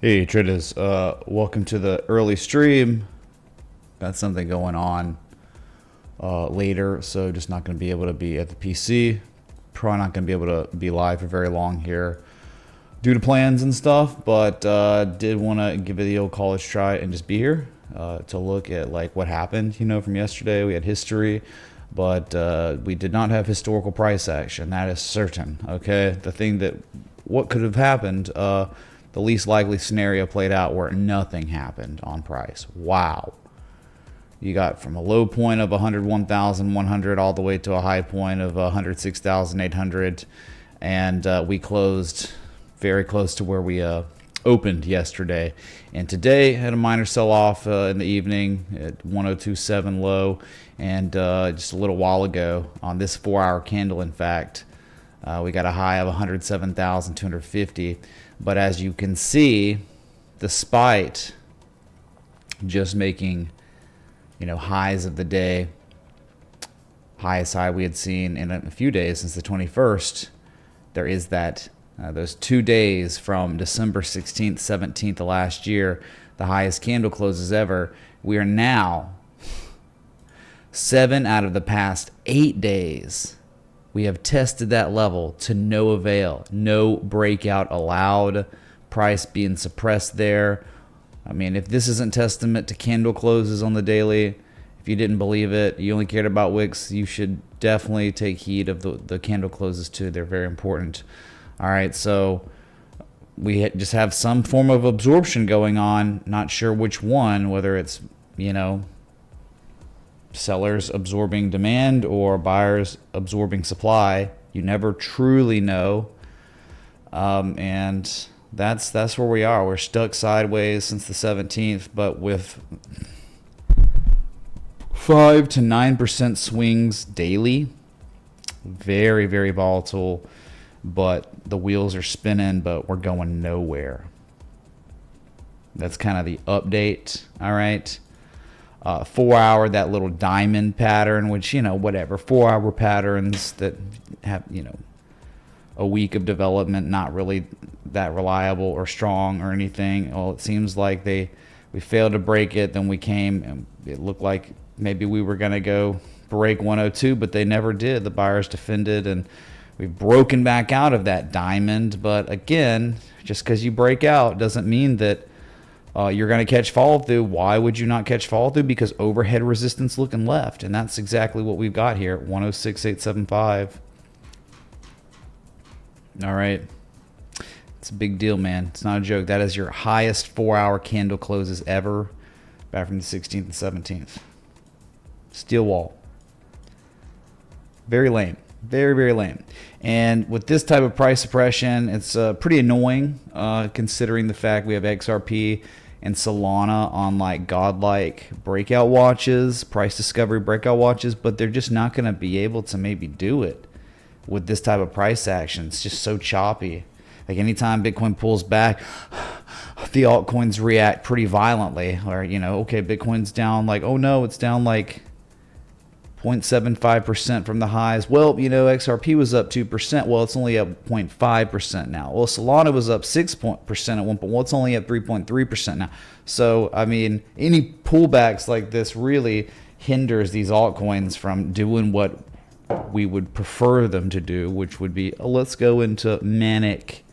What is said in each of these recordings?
Hey traders, welcome to the early stream. Got something going on later, so just not going to be able to be at the PC. Probably not going to be able to be live for very long here due to plans and stuff, but did want to give it the old college try and just be here to look at like what happened, from yesterday. We had history, but we did not have historical price action. That is certain. Okay, the thing that what could have happened, the least likely scenario played out where nothing happened on price. Wow. You got from a low point of 101,100 all the way to a high point of 106,800, and we closed very close to where we opened yesterday. And today had a minor sell-off in the evening at 102.7 low, and just a little while ago on this 4-hour candle, in fact, we got a high of 107,250. But as you can see, despite just making, highs of the day, highest high we had seen in a few days since the 21st, there is that those 2 days from December 16th, 17th of last year, the highest candle closes ever. We are now 7 out of the past 8 days. We have tested that level to no avail. No breakout allowed. Price being suppressed there. I mean, if this isn't testament to candle closes on the daily, if you didn't believe it, you only cared about wicks, you should definitely take heed of the candle closes too. They're very important. All right, so we just have some form of absorption going on. Not sure which one, whether it's, sellers absorbing demand or buyers absorbing supply. You never truly know, and that's where we are. We're stuck sideways since the 17th, but with 5 to 9% swings daily. Very, very volatile, but the wheels are spinning, but we're going nowhere. That's kind of the update. All right. 4-hour, that little diamond pattern, which, whatever, 4-hour patterns that have, a week of development, not really that reliable or strong or anything. Well, it seems like we failed to break it. Then we came and it looked like maybe we were going to go break 102, but they never did. The buyers defended, and we've broken back out of that diamond. But again, just because you break out doesn't mean that you're going to catch follow through. Why would you not catch follow through? Because overhead resistance looking left, and that's exactly what we've got here. 106.875. All right, it's a big deal, man. It's not a joke. That is your highest 4-hour candle closes ever, back from the 16th and 17th. Steel wall. Very lame. Very, very lame. And with this type of price suppression, it's pretty annoying considering the fact we have XRP and Solana on like godlike breakout watches, price discovery breakout watches, but they're just not going to be able to maybe do it with this type of price action. It's just so choppy. Like anytime Bitcoin pulls back, the altcoins react pretty violently. Or, okay, Bitcoin's down like, oh no, it's down like 0.75% from the highs. Well, XRP was up 2%. Well, it's only up 0.5% now. Well, Solana was up 6% at one point. Well, it's only up 3.3% now. So, I mean, any pullbacks like this really hinders these altcoins from doing what we would prefer them to do, which would be, let's go into manic,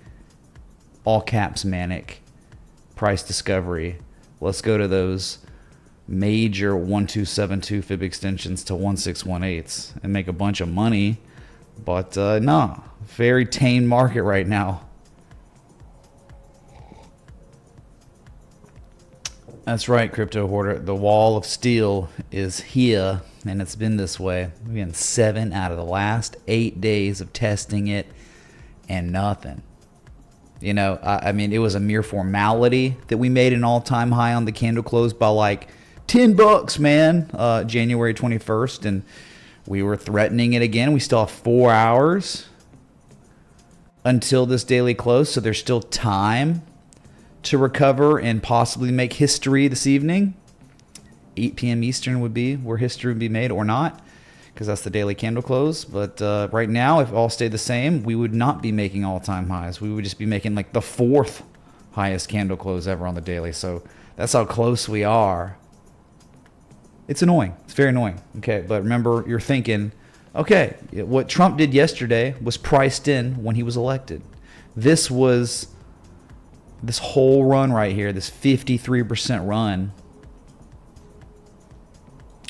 all caps manic, price discovery. Let's go to those major 1272 fib extensions to 1618s and make a bunch of money. But no, very tame market right now. That's right, crypto hoarder. The wall of steel is here, and it's been this way. We've been 7 out of the last 8 days of testing it and nothing. I mean, it was a mere formality that we made an all-time high on the candle close by like $10, man, January 21st, and we were threatening it again. We still have 4 hours until this daily close, so there's still time to recover and possibly make history this evening. 8 p.m. Eastern would be where history would be made, or not, because that's the daily candle close. But right now, if all stayed the same, we would not be making all-time highs. We would just be making like the 4th highest candle close ever on the daily. So that's how close we are. It's annoying. It's very annoying. Okay, but remember, you're thinking, okay, what Trump did yesterday was priced in when he was elected. This whole run right here, this 53% run,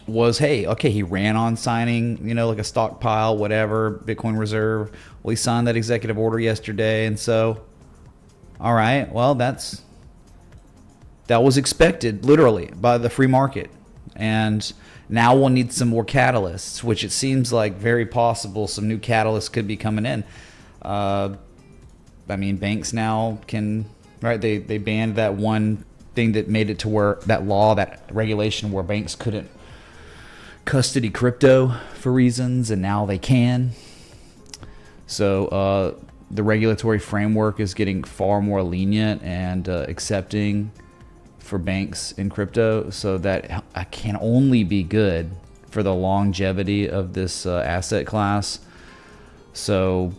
was, hey, okay, he ran on signing, like a stockpile, whatever, Bitcoin reserve. Well, he signed that executive order yesterday, and so, all right, well, that was expected, literally, by the free market. And now we'll need some more catalysts, which it seems like very possible some new catalysts could be coming in. I mean, banks now can, right, they banned that one thing that made it to where, that law, that regulation where banks couldn't custody crypto for reasons, and now they can. So the regulatory framework is getting far more lenient and accepting for banks in crypto, so that can only be good for the longevity of this asset class. So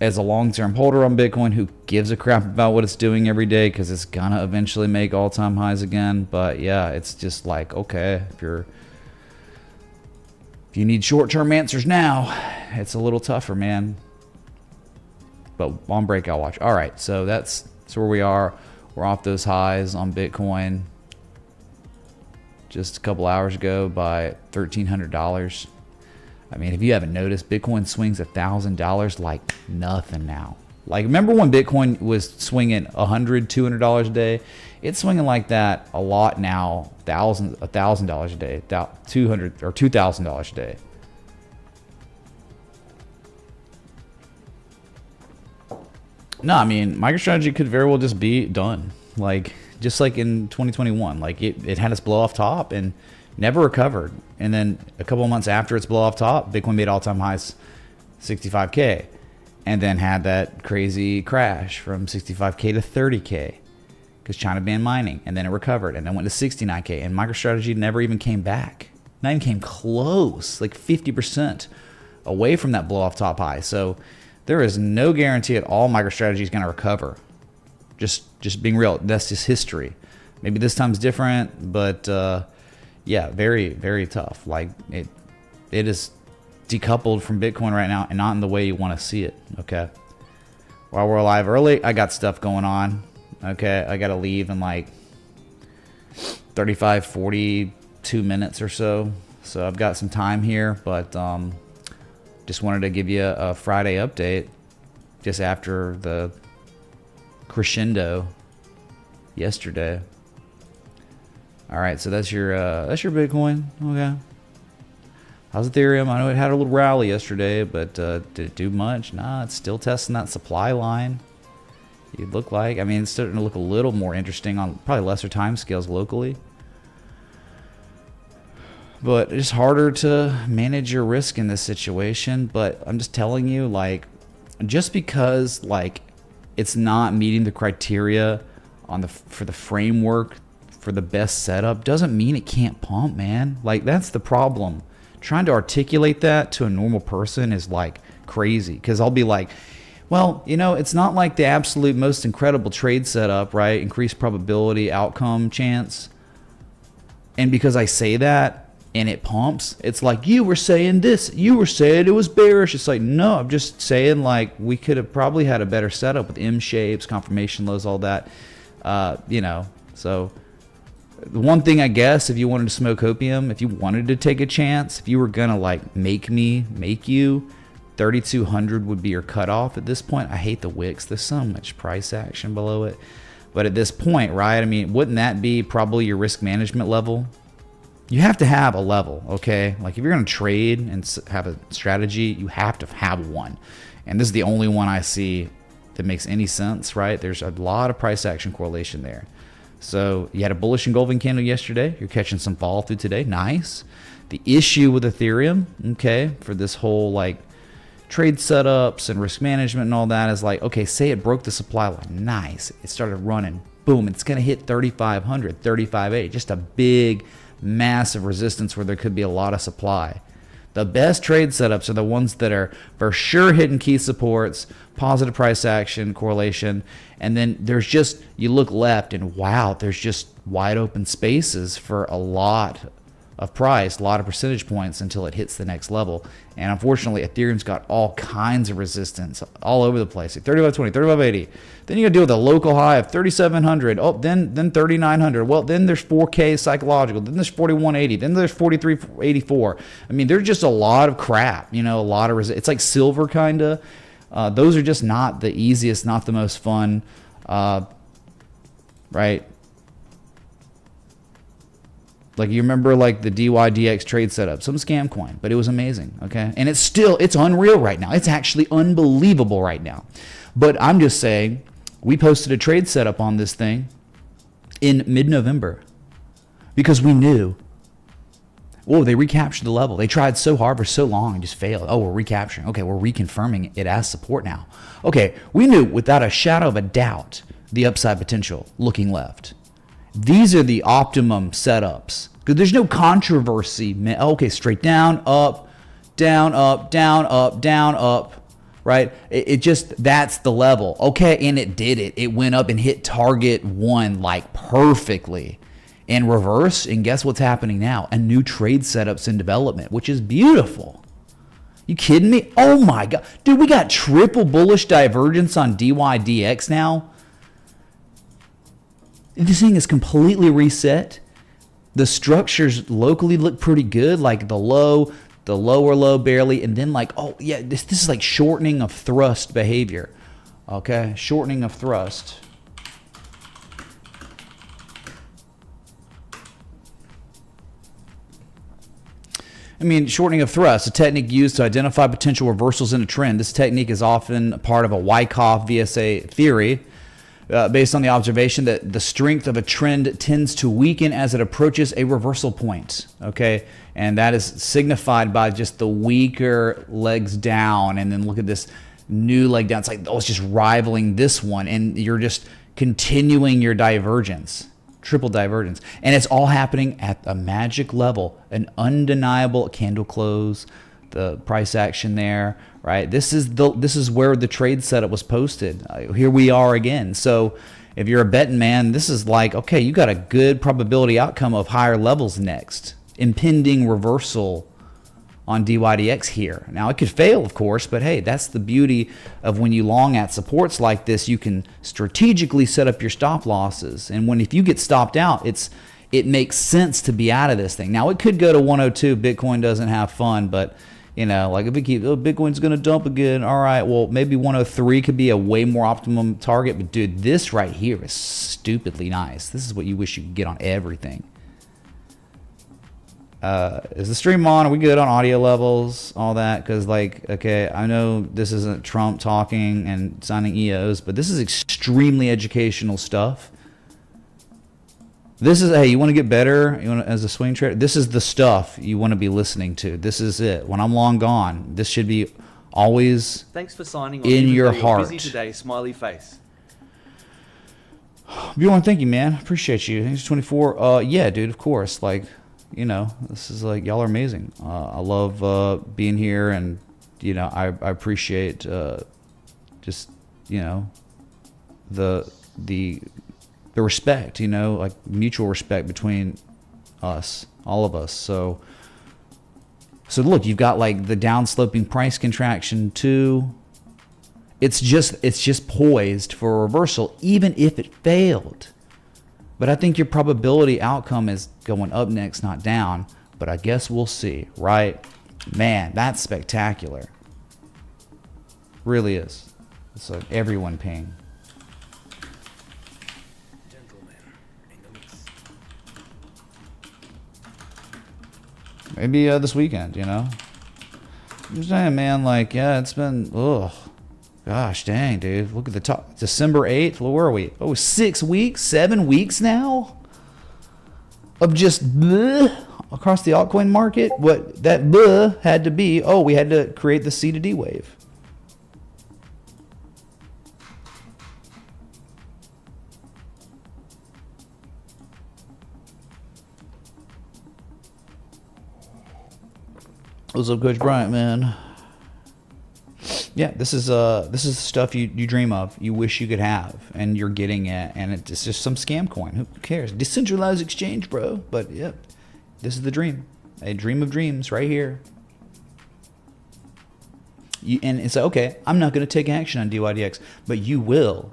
as a long-term holder on Bitcoin, who gives a crap about what it's doing every day, because it's gonna eventually make all-time highs again. But yeah, it's just like, okay, if you need short-term answers now, it's a little tougher, man. But on breakout watch. All right, so that's where we are. We're off those highs on Bitcoin just a couple hours ago by $1,300. I mean, if you haven't noticed, Bitcoin swings $1,000 like nothing now. Like, remember when Bitcoin was swinging $100, $200 a day? It's swinging like that a lot now. $1,000 a day, $200 or $2,000 a day. No, I mean, MicroStrategy could very well just be done. Like, just like in 2021, like it had its blow off top and never recovered. And then a couple of months after its blow off top, Bitcoin made all-time highs, 65K, and then had that crazy crash from 65K to 30K because China banned mining, and then it recovered, and then went to 69K, and MicroStrategy never even came back. Not even came close, like 50% away from that blow off top high. So there is no guarantee at all MicroStrategy is going to recover. Just being real, that's just history. Maybe this time's different, but yeah, very, very tough. Like it is decoupled from Bitcoin right now, and not in the way you want to see it. Okay. While we're live early, I got stuff going on. Okay, I got to leave in like 35, 42 minutes or so. So I've got some time here, but just wanted to give you a Friday update just after the crescendo yesterday. All right, so that's your Bitcoin. Okay. How's Ethereum? I know it had a little rally yesterday, but did it do much? Nah, it's still testing that supply line. You'd look like. I mean, it's starting to look a little more interesting on probably lesser time scales locally. But it's harder to manage your risk in this situation. But I'm just telling you, like, just because like it's not meeting the criteria for the framework for the best setup doesn't mean it can't pump, man. Like, that's the problem. Trying to articulate that to a normal person is like crazy, because I'll be like, well, it's not like the absolute most incredible trade setup, right? Increased probability, outcome, chance. And because I say that and it pumps, it's like, you were saying this, you were saying it was bearish. It's like, no, I'm just saying, like, we could have probably had a better setup with M shapes, confirmation lows, all that. So the one thing, I guess, if you wanted to smoke opium, if you wanted to take a chance, if you were gonna like make you, 3,200 would be your cutoff at this point. I hate the wicks. There's so much price action below it. But at this point, right, I mean, wouldn't that be probably your risk management level? You have to have a level, okay? Like, if you're going to trade and have a strategy, you have to have one. And this is the only one I see that makes any sense, right? There's a lot of price action correlation there. So you had a bullish engulfing candle yesterday. You're catching some fall through today. Nice. The issue with Ethereum, okay, for this whole like trade setups and risk management and all that is like, okay, say it broke the supply line. Nice. It started running. Boom. It's going to hit 3,500, 3,580. Just a big, massive resistance where there could be a lot of supply. The best trade setups are the ones that are for sure hitting key supports, positive price action, correlation, and then there's just, you look left and wow, there's just wide open spaces for a lot of price, a lot of percentage points until it hits the next level. And unfortunately, Ethereum's got all kinds of resistance all over the place. Like 3520, 3580. Then you got to deal with a local high of 3700. Oh, then 3900. Well, then there's 4K psychological. Then there's 4180. Then there's 4384. I mean, there's just a lot of crap. You know, a lot of it's like silver kind of. Those are just not the easiest, not the most fun, right? Like you remember like the DYDX trade setup, some scam coin, but it was amazing, okay? And it's unreal right now. It's actually unbelievable right now. But I'm just saying, we posted a trade setup on this thing in mid-November because we knew, whoa, they recaptured the level. They tried so hard for so long and just failed. Oh, we're recapturing. Okay, we're reconfirming it as support now. Okay, we knew without a shadow of a doubt the upside potential looking left. These are the optimum setups because there's no controversy. Okay, straight down, up, down, up, down, up, down, up, right? It just, that's the level. Okay, and it did it. It went up and hit target one like perfectly in reverse. And guess what's happening now? A new trade setup's in development, which is beautiful. You kidding me? Oh my God. Dude, we got triple bullish divergence on DYDX now. This thing is completely reset. The structures locally look pretty good, like the lower low barely, and then like, oh yeah, this is like shortening of thrust behavior. Okay, shortening of thrust. I mean, shortening of thrust, a technique used to identify potential reversals in a trend. This technique is often part of a Wyckoff VSA theory. Based on the observation that the strength of a trend tends to weaken as it approaches a reversal point, okay? And that is signified by just the weaker legs down, and then look at this new leg down. It's like, oh, it's just rivaling this one, and you're just continuing your divergence, triple divergence. And it's all happening at a magic level, an undeniable candle close, the price action there, right? This is where the trade setup was posted. Here we are again. So if you're a betting man, this is like, okay, you got a good probability outcome of higher levels next. Impending reversal on DYDX here. Now it could fail, of course, but hey, that's the beauty of when you long at supports like this. You can strategically set up your stop losses, and if you get stopped out, it makes sense to be out of this thing. Now it could go to 102. Bitcoin doesn't have fun, but you know, like if it keeps, oh, Bitcoin's going to dump again. All right, well, maybe 103 could be a way more optimum target. But dude, this right here is stupidly nice. This is what you wish you could get on everything. Is the stream on? Are we good on audio levels? All that? Because like, okay, I know this isn't Trump talking and signing EOs, but this is extremely educational stuff. This is, hey, you want to get better, you want to, as a swing trader, this is the stuff you want to be listening to. This is it. When I'm long gone, this should be always Thanks for signing on in your heart. Busy today, smiley face. Bjorn, thank you, man. Appreciate you. Thanks 24. Yeah, dude, of course. Like, you know, this is like, y'all are amazing. I love being here, and you know, I appreciate just, you know, the respect, you know, like mutual respect between us, all of us. So look, you've got like the downsloping price contraction too. It's just poised for a reversal, even if it failed. But I think your probability outcome is going up next, not down. But I guess we'll see, right? Man, that's spectacular. Really is. It's like everyone ping. Maybe this weekend, you know. I'm saying, man, like, yeah, it's been, ugh. Gosh, dang, dude. Look at the top. December 8th. Well, where are we? Oh, 6 weeks? 7 weeks now? Of just bleh across the altcoin market? What that bleh had to be, oh, we had to create the C to D wave. What's up, Coach Bryant, man? Yeah, this is stuff you dream of, you wish you could have, and you're getting it, and it's just some scam coin. Who cares? Decentralized exchange, bro. But yeah, this is the dream, a dream of dreams, right here. And it's okay. I'm not going to take action on DYDX, but you will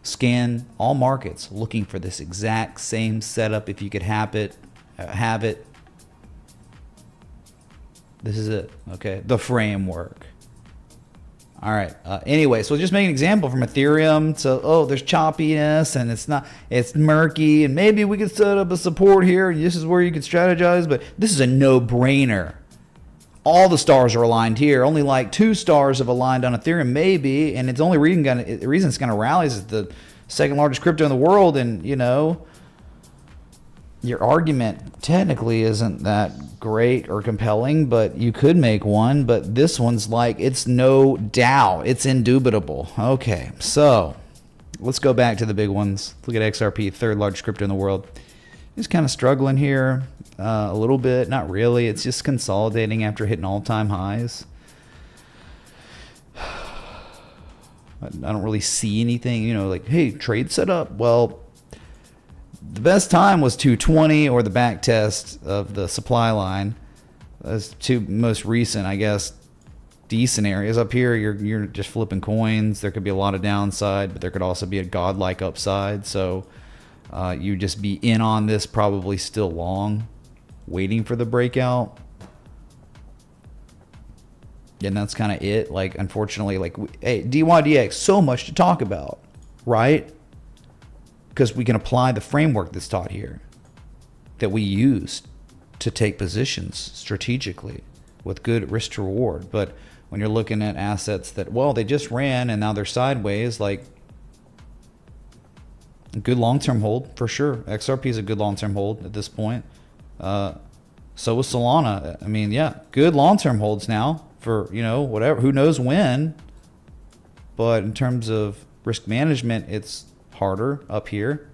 scan all markets looking for this exact same setup. If you could have it. This is it. Okay, the framework. All right. Anyway, so just make an example from Ethereum. So, oh, there's choppiness and it's murky, and maybe we could set up a support here. And this is where you could strategize, but this is a no-brainer. All the stars are aligned here. Only like 2 stars have aligned on Ethereum, maybe, and it's only the reason it's going to rally is the second largest crypto in the world, and you know. Your argument technically isn't that great or compelling, but you could make one. But this one's like, it's no doubt. It's indubitable. Okay, so let's go back to the big ones. Look at XRP, third largest crypto in the world. It's kind of struggling here a little bit. Not really. It's just consolidating after hitting all-time highs. I don't really see anything, you know, like, hey, trade set up. Well, the best time was 220 or the back test of the supply line. Those 2 most recent, I guess, decent areas. Up here, you're just flipping coins. There could be a lot of downside, but there could also be a godlike upside. So you just be in on this probably still long, waiting for the breakout. And that's kind of it. Like, unfortunately, like, hey, DYDX, so much to talk about, right? Because we can apply the framework that's taught here that we use to take positions strategically with good risk to reward. But when you're looking at assets that, well, they just ran and now they're sideways, like, a good long-term hold for sure. XRP is a good long-term hold at this point. So is Solana. I mean, yeah, good long-term holds now for, you know, whatever, who knows when. But in terms of risk management, it's harder up here.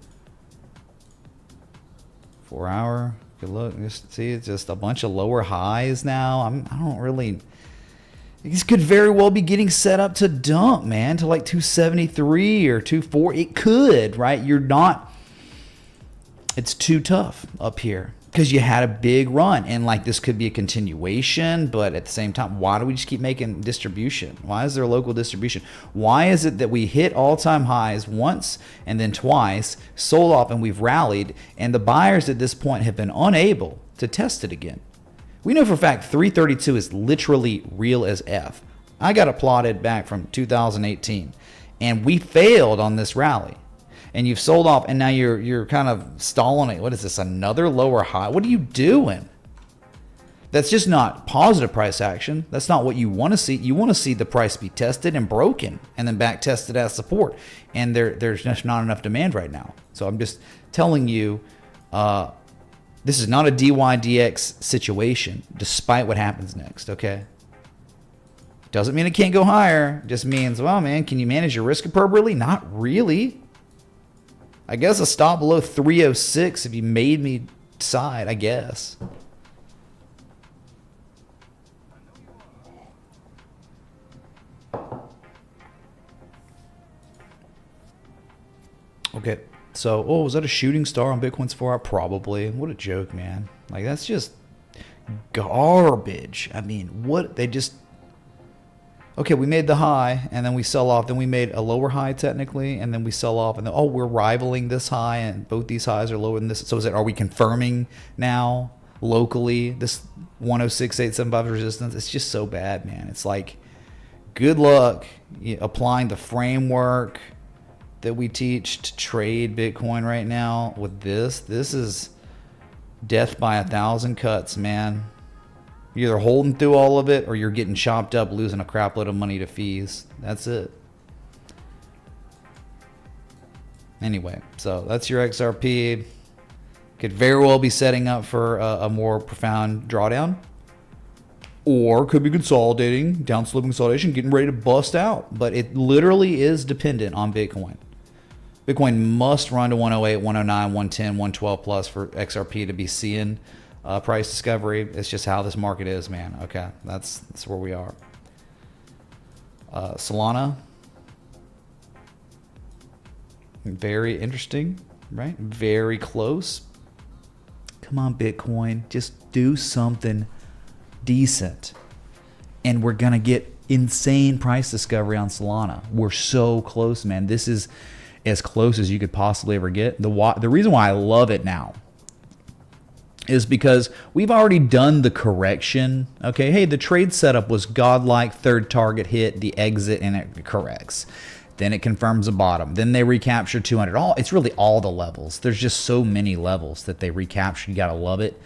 4 hour, good look. Just see, it's just a bunch of lower highs now. I don't really. This could very well be getting set up to dump, man, to like 273 or 240. It could, right? You're not. It's too tough up here because you had a big run, and like this could be a continuation, but at the same time, why do we just keep making distribution? Why is there a local distribution? Why is it that we hit all-time highs once and then twice, sold off, and we've rallied, and the buyers at this point have been unable to test it again? We know for a fact 332 is literally real as F. I got it plotted back from 2018, and we failed on this rally. And you've sold off, and now you're kind of stalling it. What is this, another lower high? What are you doing? That's just not positive price action. That's not what you want to see. You want to see the price be tested and broken and then back tested as support. And there's just not enough demand right now. So I'm just telling you, this is not a DYDX situation, despite what happens next, okay? Doesn't mean it can't go higher. Just means, well, man, can you manage your risk appropriately? Not really. I guess a stop below 306 if you made me decide, I guess. Okay, so, oh, was that a shooting star on Bitcoin's 4 hour? Probably. What a joke, man. Like, that's just garbage. I mean, what, they just, okay, we made the high, and then we sell off. Then we made a lower high, technically, and then we sell off. And then, oh, we're rivaling this high, and both these highs are lower than this. So are we confirming now, locally, this 106.875 resistance? It's just so bad, man. It's like, good luck applying the framework that we teach to trade Bitcoin right now with this. This is death by 1,000 cuts, man. You're either holding through all of it or you're getting chopped up, losing a crap load of money to fees. That's it. Anyway, so that's your XRP. Could very well be setting up for a more profound drawdown, or could be consolidating, downsloping consolidation, getting ready to bust out. But it literally is dependent on Bitcoin. Bitcoin must run to 108, 109, 110, 112 plus for XRP to be seeing price discovery. It's just how this market is, man. Okay, that's where we are. Solana, very interesting, right? Very close. Come on, Bitcoin, just do something decent, and we're gonna get insane price discovery on Solana. We're so close, man. This is as close as you could possibly ever get. The reason why I love it now is because we've already done the correction. Okay, hey, the trade setup was godlike, third target hit, the exit, and it corrects. Then it confirms a bottom. Then they recapture 200. It's really all the levels. There's just so many levels that they recapture. You gotta love it.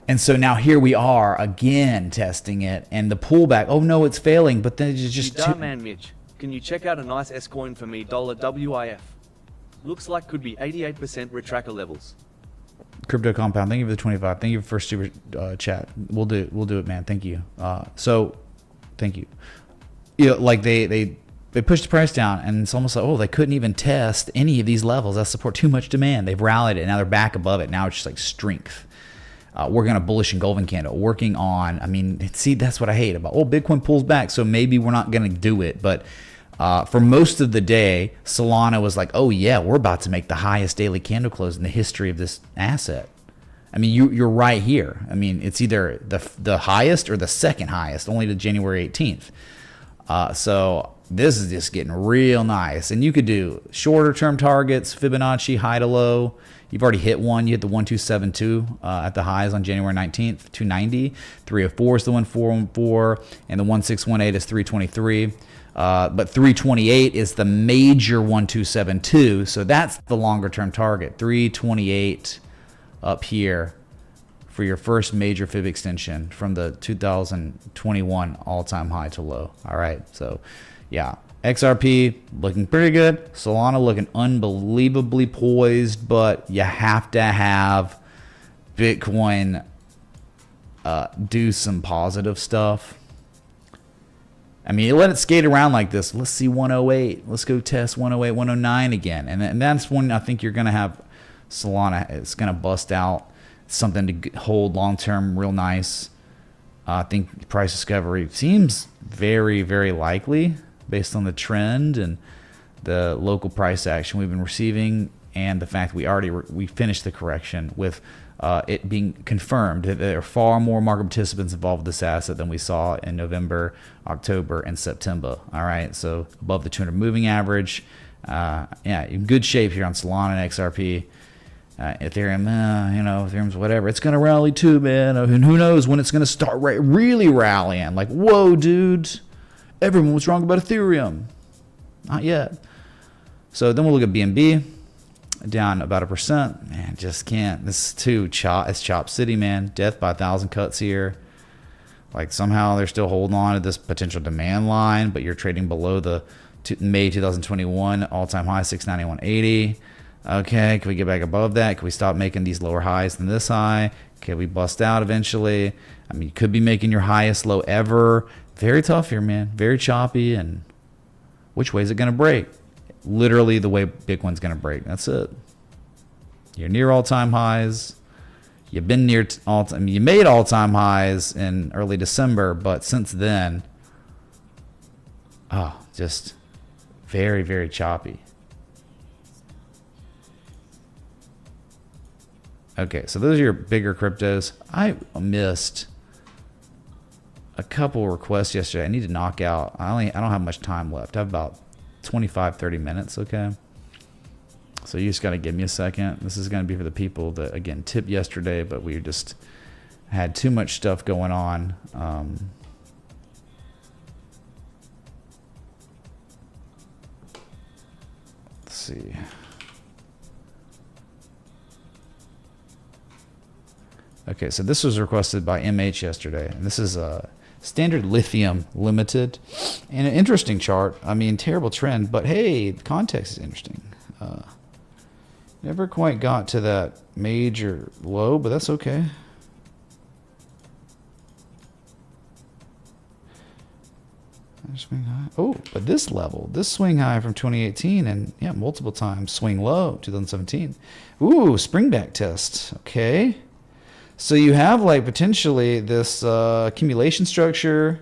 And so now here we are again testing it, and the pullback. Oh no, it's failing. But then it's just Man, Mitch, can you check out a nice S coin for me? $WIF. Looks like could be 88% retracker levels. Crypto Compound, thank you for the 25. Thank you for super chat. We'll do it, man. Thank you. So, thank you. You know, like they pushed the price down, and it's almost like, oh, they couldn't even test any of these levels that support too much demand. They've rallied it, and now they're back above it. Now it's just like strength. Working on a bullish engulfing candle. Working on, I mean, see, that's what I hate about. Oh, Bitcoin pulls back, so maybe we're not going to do it. But for most of the day, Solana was like, oh yeah, we're about to make the highest daily candle close in the history of this asset. I mean, you're right here. I mean, it's either the highest or the second highest, only to January 18th. So this is just getting real nice. And you could do shorter term targets, Fibonacci, high to low. You've already hit one. You hit the 1272 at the highs on January 19th, 290. 304 is the 1414, and the 1618 is 323. But 328 is the major 1272. So that's the longer term target. 328 up here for your first major fib extension from the 2021 all-time high to low. All right, so yeah, XRP looking pretty good. Solana looking unbelievably poised, but you have to have Bitcoin do some positive stuff. I mean, you let it skate around like this. Let's see 108. Let's go test 108, 109 again. And that's when I think you're going to have Solana. It's going to bust out something to hold long-term real nice. I think price discovery seems very, very likely based on the trend and the local price action we've been receiving, and the fact we finished the correction with it being confirmed that there are far more market participants involved with this asset than we saw in November, October, and September. All right, so above the 200 moving average. Yeah, in good shape here on Solana and XRP. Ethereum, Ethereum's whatever. It's going to rally too, man. And who knows when it's going to start really rallying. Like, whoa, dude. Everyone was wrong about Ethereum. Not yet. So then we'll look at BNB. Down about 1%. Man, just can't. This is it's Chop City, man. Death by 1,000 cuts here. Like, somehow they're still holding on to this potential demand line, but you're trading below the May 2021 all-time high, 691.80. Okay, can we get back above that? Can we stop making these lower highs than this high? Can we bust out eventually? I mean, you could be making your highest low ever. Very tough here, man. Very choppy. And which way is it going to break? Literally the way Bitcoin's going to break. That's it. You're near all-time highs. You've been near all-time. You made all-time highs in early December, but since then, just very, very choppy. Okay, so those are your bigger cryptos. I missed a couple requests yesterday. I need to knock out. I don't have much time left. I have about 25-30 minutes. Okay, so you just got to give me a second. This is going to be for the people that, again, tipped yesterday, but we just had too much stuff going on. Let's see. Okay, so this was requested by MH yesterday, and this is a Standard Lithium Limited, and an interesting chart. I mean, terrible trend, but hey, the context is interesting. Never quite got to that major low, but that's okay. Swing high. Oh, but this level, this swing high from 2018 and yeah, multiple times. Swing low, 2017. Ooh, spring back test. Okay. So you have like potentially this accumulation structure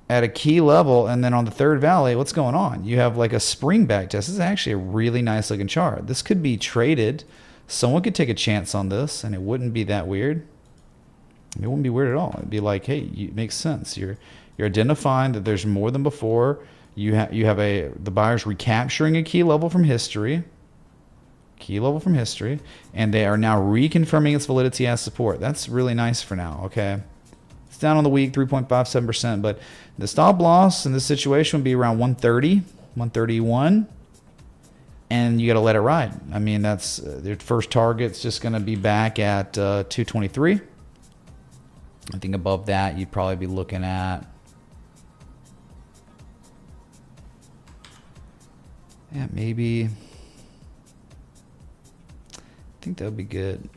at a key level, and then on the third valley, what's going on? You have like a spring back test. This is actually a really nice looking chart. This could be traded. Someone could take a chance on this, and it wouldn't be that weird. It wouldn't be weird at all. It'd be like, hey, it makes sense. You're identifying that there's more than before. You have the buyer's recapturing a key level from history. And they are now reconfirming its validity as support. That's really nice for now. Okay. It's down on the week, 3.57%, but the stop loss in this situation would be around 130, 131, and you got to let it ride. I mean, that's their first target's just going to be back at 223. I think above that, you'd probably be looking at, yeah, maybe, I think that would be good.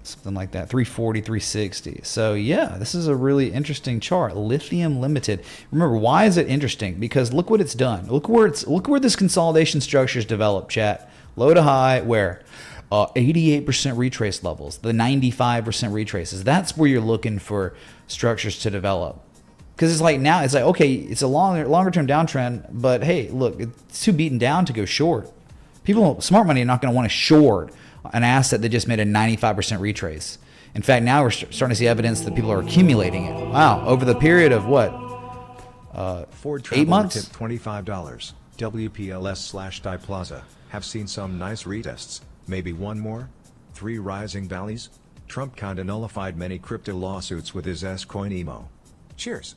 Something like that, 340, 360. So yeah, this is a really interesting chart. Lithium Limited. Remember, why is it interesting? Because look what it's done. Look where this consolidation structure is developed, chat. Low to high, where 88% retrace levels, the 95% retraces. That's where you're looking for structures to develop. Because it's like now, it's like, okay, it's a longer term downtrend, but hey, look, it's too beaten down to go short. People, smart money, are not going to want to short an asset that just made a 95% retrace. In fact, now we're starting to see evidence that people are accumulating it. Wow, over the period of what? Ford 8 months? Tip $25. WPLS/Die Plaza. Have seen some nice retests. Maybe one more? 3 rising valleys? Trump kinda nullified many crypto lawsuits with his S-Coin emo. Cheers.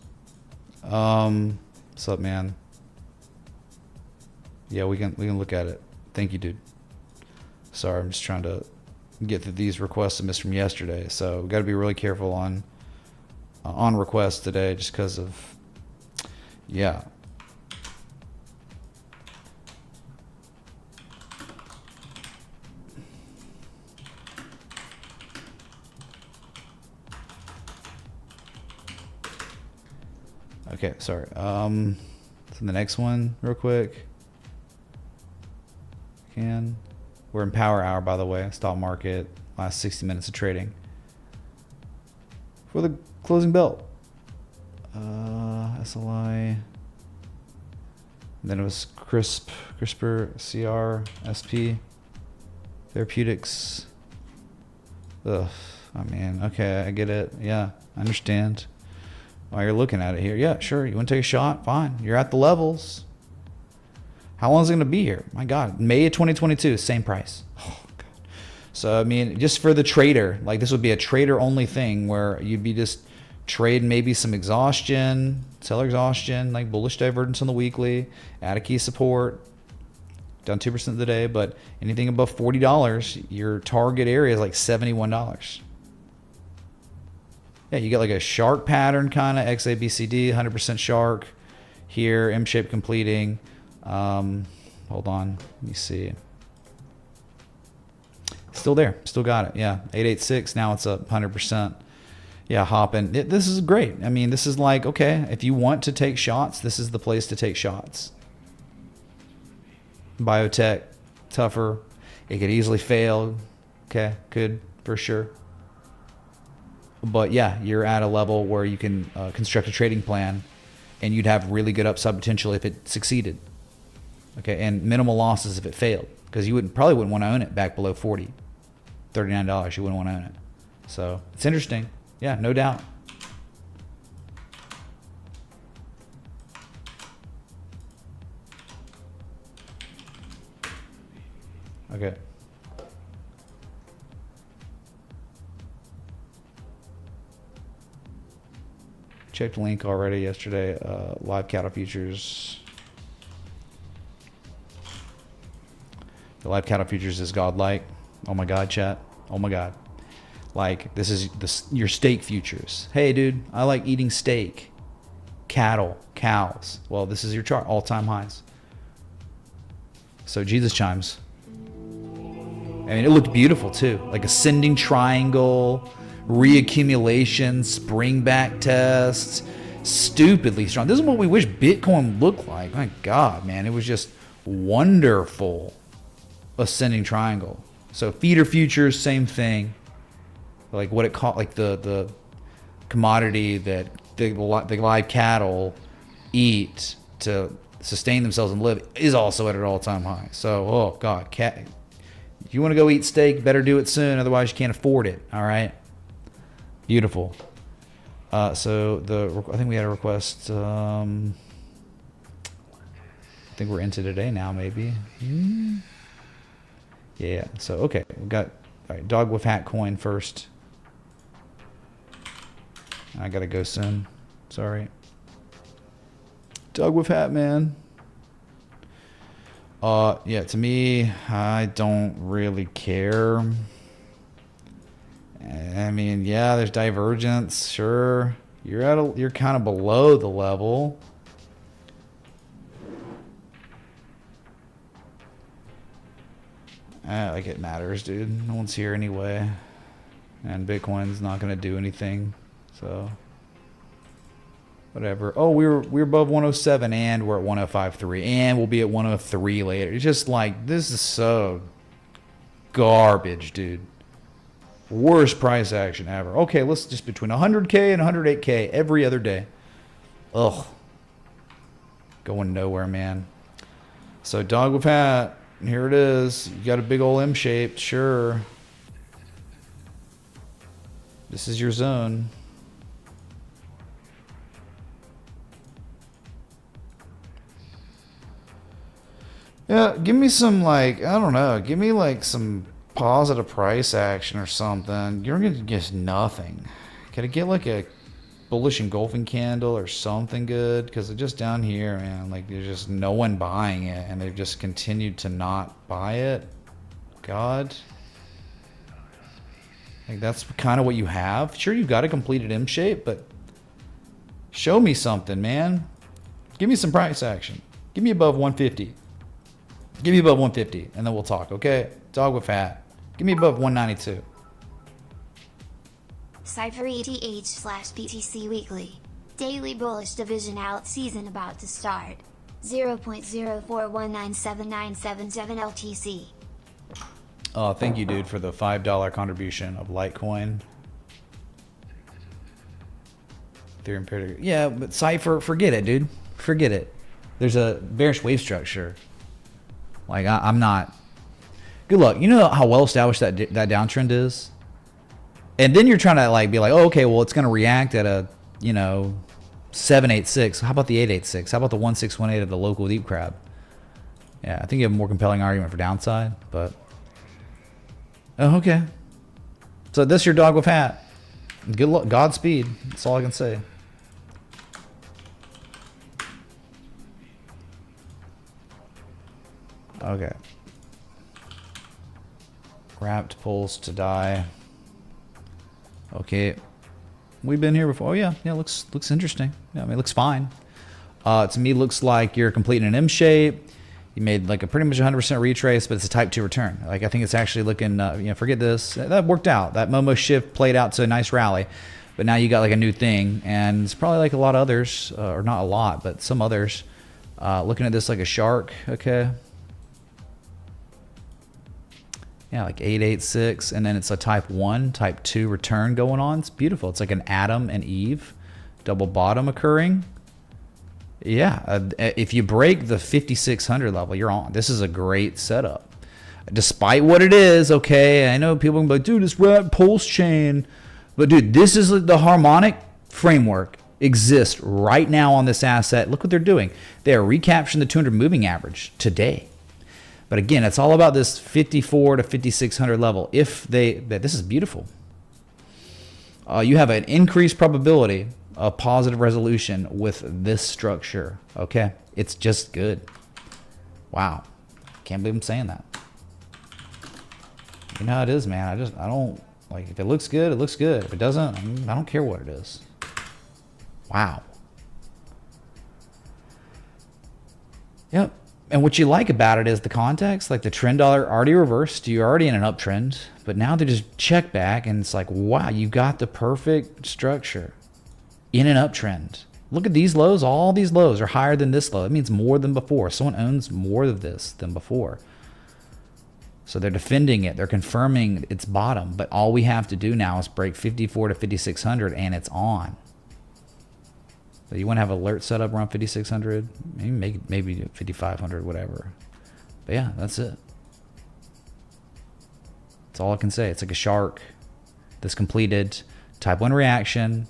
What's up, man? Yeah, we can look at it. Thank you, dude. Sorry, I'm just trying to get through these requests I missed from yesterday. So we got to be really careful on requests today, just because of, yeah. Okay, sorry. So the next one, real quick. We're in power hour, by the way. Stock market, last 60 minutes of trading. For the closing bell. SLI. Then it was CRISPR, CR, SP, Therapeutics. Ugh, I mean, okay, I get it. Yeah, I understand why you're looking at it here. Yeah, sure. You want to take a shot? Fine. You're at the levels. How long is it going to be here? My God, May of 2022, same price. Oh, God. So, I mean, just for the trader, like this would be a trader only thing where you'd be just trading maybe some exhaustion, seller exhaustion, like bullish divergence on the weekly, add a key support, down 2% of the day, but anything above $40, your target area is like $71. Yeah, you get like a shark pattern kind of, XABCD, 100% shark here, M-shape completing. Hold on, let me see. Still there, still got it. Yeah, 886, now it's up 100%. Yeah, hopping. This is great. I mean, this is like, okay, if you want to take shots, this is the place to take shots. Biotech, tougher. It could easily fail. Okay, could for sure. But yeah, you're at a level where you can construct a trading plan and you'd have really good upside potential if it succeeded. Okay, and minimal losses if it failed, because you probably wouldn't want to own it back below $40, $39. You wouldn't want to own it. So it's interesting. Yeah, no doubt. Okay. Checked the link already yesterday. Live cattle futures. The live cattle futures is godlike. Oh my God, chat. Oh my God. Like, this is your steak futures. Hey, dude, I like eating steak. Cattle, cows. Well, this is your chart, all-time highs. So Jesus chimes. I mean, it looked beautiful too. Like ascending triangle, reaccumulation, spring back test, stupidly strong. This is what we wish Bitcoin looked like. My God, man, it was just wonderful ascending triangle. So feeder futures, same thing. Like what it called, like the commodity that the live cattle eat to sustain themselves and live is also at an all-time high. So, oh God, if you want to go eat steak, better do it soon. Otherwise, you can't afford it. All right. Beautiful. So I think we had a request. I think we're into today now, maybe. Yeah. So okay, we got all right. Dog with hat coin first. I gotta go soon. Sorry. Dog with hat, man. Yeah. To me, I don't really care. I mean, yeah, there's divergence. Sure, you're kind of below the level. Like it matters, dude. No one's here anyway, and Bitcoin's not gonna do anything. So whatever. Oh, we're above 107, and we're at 105.3, and we'll be at 103 later. It's just like this is so garbage, dude. Worst price action ever. Okay, let's just between 100K and 108K every other day. Ugh. Going nowhere, man. So dog with hat. Here it is. You got a big old M-shaped. Sure. This is your zone. Yeah, give me some, like, I don't know. Give me, like, some positive price action or something. You're going to get nothing. Can I get, like, a bullish engulfing candle or something good? Because it's just down here, man. Like, there's just no one buying it. And they've just continued to not buy it. God. Like, that's kind of what you have. Sure, you've got a completed M shape, but show me something, man. Give me some price action. Give me above 150. Give me above 150, and then we'll talk, okay? Dog with hat. Give me above 192. Cypher ETH/BTC Weekly. Daily bullish division out season about to start. 0.04197977 LTC. Oh, thank you, dude, for the $5 contribution of Litecoin. Ethereum pair. Yeah, but Cypher, forget it, dude. Forget it. There's a bearish wave structure. Like, I'm not... Good luck. You know how well established that downtrend is? And then you're trying to, like, be like, oh, okay, well, it's going to react at a, 786. How about the 886? How about the 1618 of the local deep crab? Yeah, I think you have a more compelling argument for downside, but... Oh, okay. So this your dog with hat. Good luck. Godspeed. That's all I can say. Okay. Wrapped pulls to die. Okay. We've been here before. Oh yeah, looks interesting. Yeah, I mean, it looks fine. To me, looks like you're completing an M shape. You made like a pretty much 100% retrace, but it's a type 2 return. Like, I think it's actually looking, forget this. That worked out. That Momo shift played out to a nice rally. But now you got like a new thing, and it's probably like a lot of others, or not a lot, but some others. Looking at this like a shark, okay. Yeah, like 886, and then it's a type 1, type 2 return going on. It's beautiful. It's like an Adam and Eve double bottom occurring. Yeah, if you break the 5,600 level, you're on. This is a great setup. Despite what it is, okay, I know people can be like, dude, it's red pulse chain. But dude, this is the harmonic framework exists right now on this asset. Look what they're doing. They are recapturing the 200 moving average today. But again, it's all about this 54 to 5,600 level. This is beautiful. You have an increased probability of positive resolution with this structure. Okay, it's just good. Wow, can't believe I'm saying that. You know how it is, man. I don't like, if it looks good, it looks good. If it doesn't, I don't care what it is. Wow. Yep. And what you like about it is the context, like the trend dollar already reversed. You're already in an uptrend, but now they just check back and it's like, wow, you got the perfect structure in an uptrend. Look at these lows. All these lows are higher than this low. That means more than before. Someone owns more of this than before. So they're defending it. They're confirming its bottom. But all we have to do now is break 54 to 5,600 and it's on. So you want to have alert set up around 5,600, maybe 5,500, whatever. But yeah, that's it. That's all I can say. It's like a shark that's completed type 1 reaction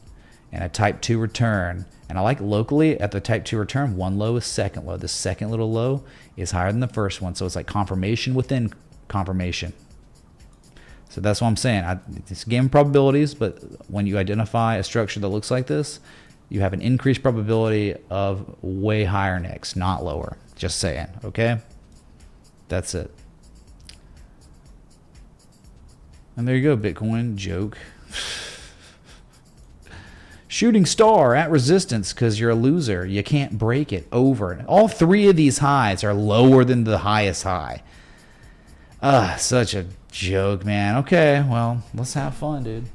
and a type 2 return. And I like locally at the type 2 return, one low is second low. The second little low is higher than the first one. So it's like confirmation within confirmation. So that's what I'm saying. It's a game of probabilities, but when you identify a structure that looks like this, you have an increased probability of way higher next, not lower. Just saying, okay? That's it. And there you go, Bitcoin joke. Shooting star at resistance because you're a loser. You can't break it over. All three of these highs are lower than the highest high. Such a joke, man. Okay, well, let's have fun, dude.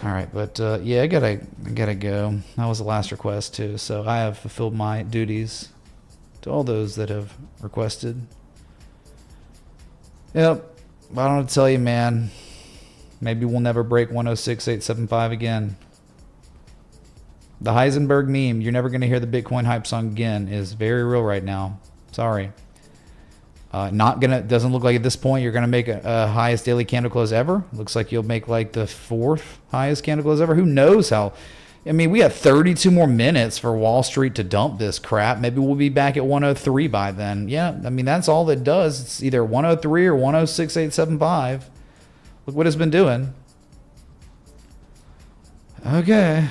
All right, but yeah, I gotta go. That was the last request too, so I have fulfilled my duties to all those that have requested. Yep, I don't know what to tell you, man. Maybe we'll never break 106.875 again. The Heisenberg meme, you're never gonna hear the Bitcoin hype song again, is very real right now. Sorry. Doesn't look like at this point you're gonna make a highest daily candle close ever. Looks like you'll make like the 4th highest candle close ever. Who knows how? I mean, we have 32 more minutes for Wall Street to dump this crap. Maybe we'll be back at 103 by then. Yeah, I mean that's all it does. It's either 103 or 106.875. Look what it's been doing. Okay.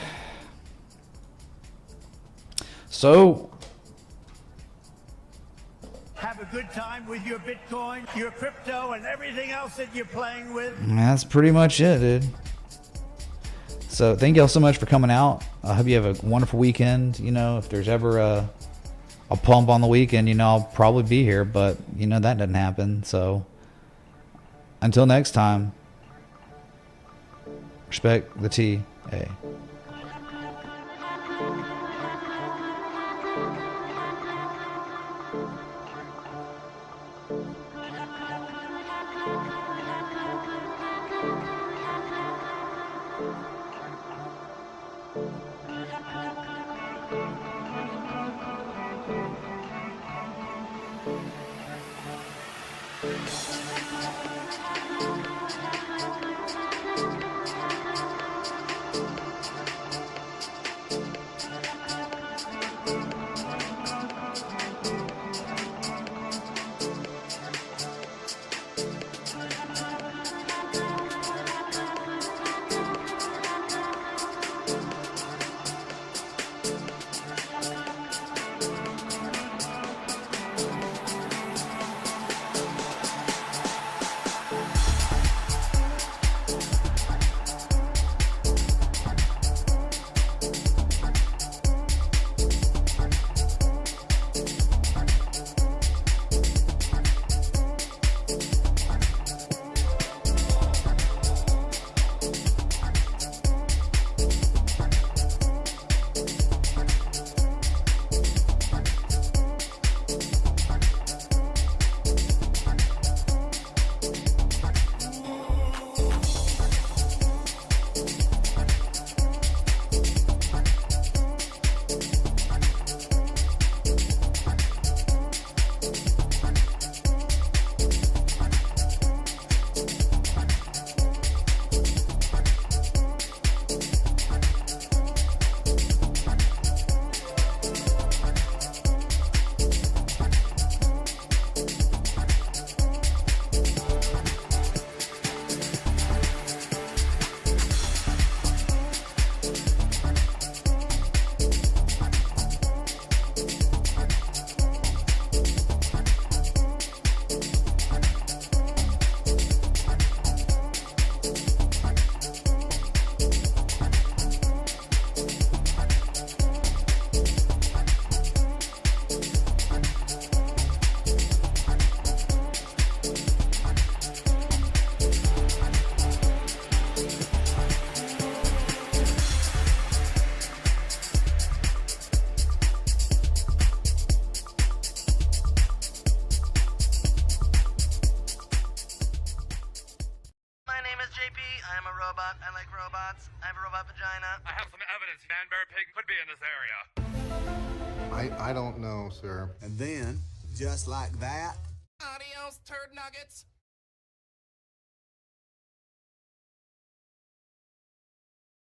So. Have a good time with your Bitcoin, your crypto, and everything else that you're playing with. That's pretty much it, dude. So thank y'all so much for coming out. I hope you have a wonderful weekend. You know, if there's ever a pump on the weekend, you know, I'll probably be here, but you know, that doesn't happen. So until next time, respect the TA. am a robot. I like robots. I have a robot vagina. I have some evidence Manbear Pig could be in this area. I don't know, sir. And then, just like that, Adios, turd nuggets.